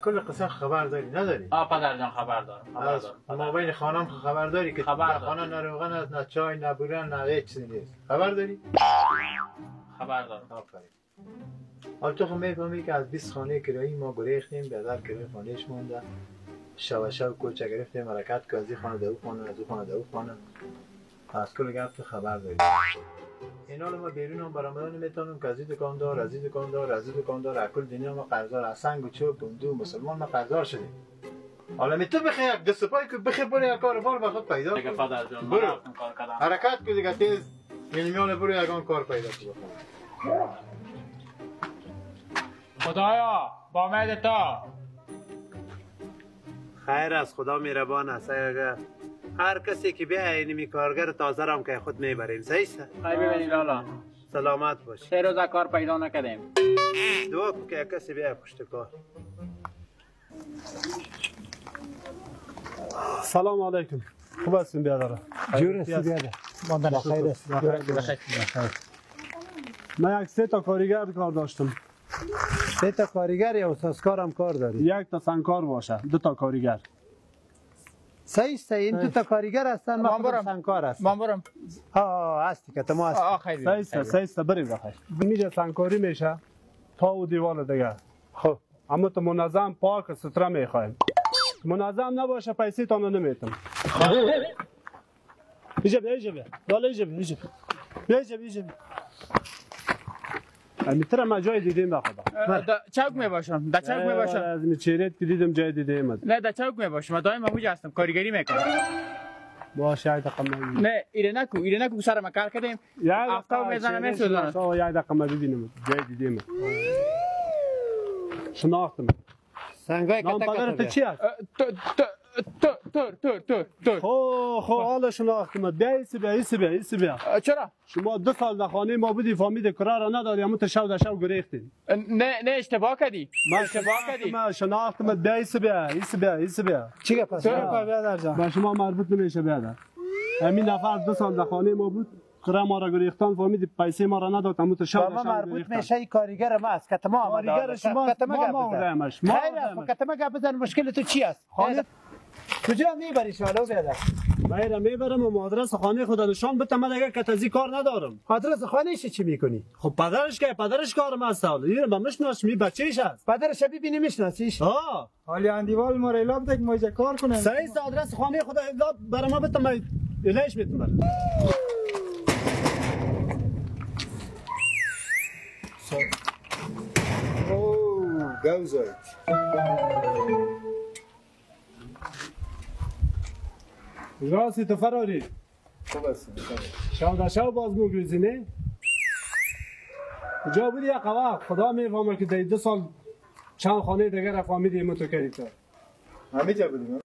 کل قصه خبر داری نداری؟ پدر جان خبر دارم. ما بین خانم خبر داری که خانه نه روغن است، نه چای، نه بوران، نه هیچ چیزی نیست. خبر داری؟ خبر دارم. آفرین. حالا تو میفهمی که از 20 خانه کرایی ما گریختیم، به در کرای خانهش مونده. شو کوچه گرفتیم، حرکت که از این خانه دو خانه، از اون خانه دو خانه. از کل گپ تو خبر داری. اینا رو ما بیرون هم برآمدن نمیتونیم که از این دکاندار، از این دکاندار، از این دکاندار، اکل دنیا ما قرضدار، از سنگ و چوب بندو مسلمان ما قرضدار شدیم. حالا می تو بخی یک دست پای که بخی برای یک کار بار به خود پیدا دیگه پدر جان برو کار کردم. حرکت که دیگه تیز میلیون برو یکان کار پیدا کنی. خدایا با امید تا خیر از خدا مهربان است. اگر هر کسی که بیای اینمی کارگر تازه رام که خود میبریم. صحیح است؟ خیر ببینید لالا سلامت باشی. 3 روز کار پیدا نکردیم. دعا کن که کسی بیای پشت کار. سلام علیکم. خوب هستین بیادر؟ جور هستی بیادر؟ ماندن بخیر است. بخیر. من یک 3 تا کارگر کار داشتم. 3 تا کارگر یا اساسکار هم کار داری؟ 1 تا سنگکار باشه، 2 تا کاریگر. صحیح است. این 2 تا کارگر هستن، ما خودم سنگکار هستم. من برم. هستی که تو هستی. صحیح است بریم بخیر. اینجا سنگکاری میشه تا و دیوار دیگه. خب اما تو منظم پاک ستره میخوایم. منظم نباشه پیسه تانو نمیتم. ایجا بیا دالا ایجا میترم ما جای دیدیم بخدا. چوک می باشم. در چوک می باشم. از میچریت که دیدم جای دیدیم. نه در چوک می باشم. دائما همونجا هستم. کارگری میکنم. باشه یک دقیقه نه ایره نکو سر ما کار کردیم. هفته میزنم میسوزونم. یک دقیقه ما ببینیم جای دیدیم. شناختم. سنگای نام پدرت چی است؟ تور. خو حالا شناختم. بیا. چرا؟ شما 2 سال در خانه ما بودی فهمید کار را نداری اما شو در شو گریختین. نه اشتباه کردی. من شناختم. بیا. چی گپ است؟ بیادر جان. با شما مربوط نمیشه بیادر. همین نفر 2 سال در خانه ما بود. قرار ما را گریختن فهمید پیسه ما را نداد اما شو در ما مربوط میشه این کاریگر ما است. کتما کارگر شما خیر کتما گپ بزن. مشکل تو چی است؟ کجا میبری شالو بیادر؟ من میبرم و آدرس خانه خود نشان بدم. من اگر کتازی کار ندارم. آدرس خانهش چی میکنی؟ خب پدرش کارم است. این ما میشناسم. می بچه‌ش است. پدرش ببینی میشناسیش؟ حالی اندیوال ما ریلاب تک ما کار کنه. صحیح آدرس خانه خود برام ما بدم. الهش میتونم. گوزایت راستی تو فراری خوب است. شو باز میگریزی نه؟ کجا بودی یک وقت؟ خدا میفهمه که 2 سال چند خانه دیگر فهمیدی تو کردی تو. همه جا بودیم.